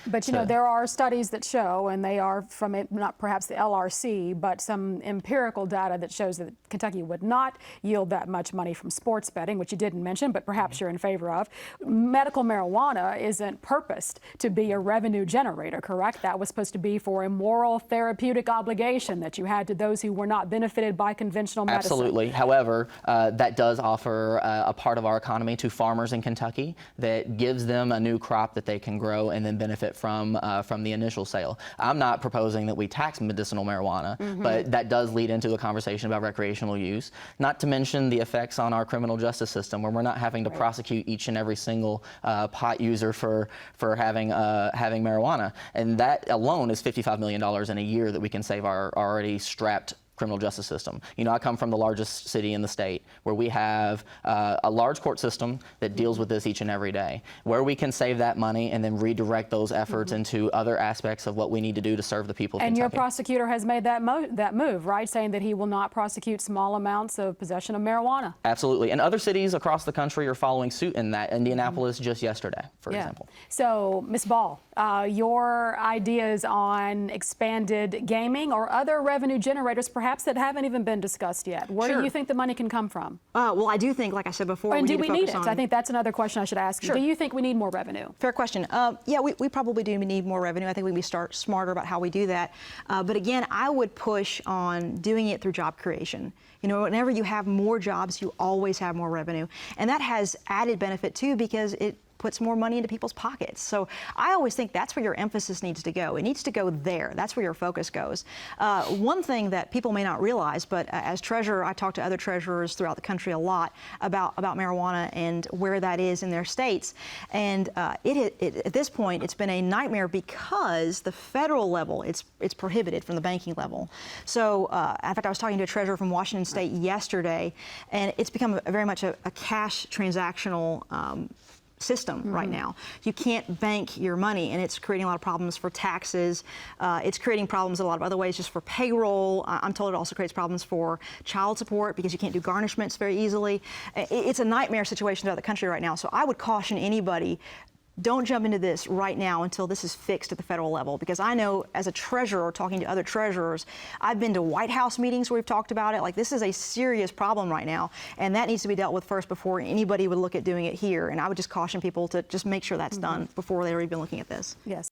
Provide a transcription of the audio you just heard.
But you know, there are studies that show, and they are from it, not perhaps the LRC, but some empirical data that shows that Kentucky would not yield that much money from sports betting, which you didn't mention, but perhaps you're in favor of. Medical marijuana isn't purposed to be a revenue generator, correct? That was supposed to be for a moral therapeutic obligation that you had to those who were not benefited by conventional medicine. Absolutely. However, that does offer a part of our economy to farmers in Kentucky that gives them a new crop that they can grow and then benefit from the initial sale. I'm not proposing that we tax medicinal marijuana, but that does lead into a conversation about recreational use, not to mention the effects on our criminal justice system, where we're not having to prosecute each and every single pot user for having marijuana. And that alone is $55 million in a year that we can save our already strapped criminal justice system. You know, I come from the largest city in the state, where we have a large court system that deals with this each and every day, where we can save that money and then redirect those efforts into other aspects of what we need to do to serve the people of And Kentucky. your prosecutor has made that move, right? Saying that he will not prosecute small amounts of possession of marijuana. Absolutely. And other cities across the country are following suit in that. Indianapolis just yesterday, for example. So, Ms. Ball, your ideas on expanded gaming or other revenue generators, perhaps that haven't even been discussed yet. Where do you think the money can come from? Well, I do think, like I said before, and we do we need it? I think that's another question I should ask you. Do you think we need more revenue? Fair question. Yeah, we probably do need more revenue. I think we need to start smarter about how we do that. But again, I would push on doing it through job creation. You know, whenever you have more jobs, you always have more revenue. And that has added benefit too, because it puts more money into people's pockets. So I always think that's where your emphasis needs to go. It needs to go there. That's where your focus goes. One thing that people may not realize, but as treasurer, I talk to other treasurers throughout the country a lot about marijuana and where that is in their states. And at this point, it's been a nightmare because the federal level, it's prohibited from the banking level. So in fact, I was talking to a treasurer from Washington State yesterday, and it's become very much a cash transactional system right now. You can't bank your money, and it's creating a lot of problems for taxes. It's creating problems in a lot of other ways, just for payroll. I'm told it also creates problems for child support because you can't do garnishments very easily. It's a nightmare situation throughout the country right now. So I would caution anybody, don't jump into this right now until this is fixed at the federal level, because I know as a treasurer, talking to other treasurers, I've been to White House meetings where we've talked about it. Like, this is a serious problem right now, and that needs to be dealt with first before anybody would look at doing it here. And I would just caution people to just make sure that's done before they're even looking at this. Yes.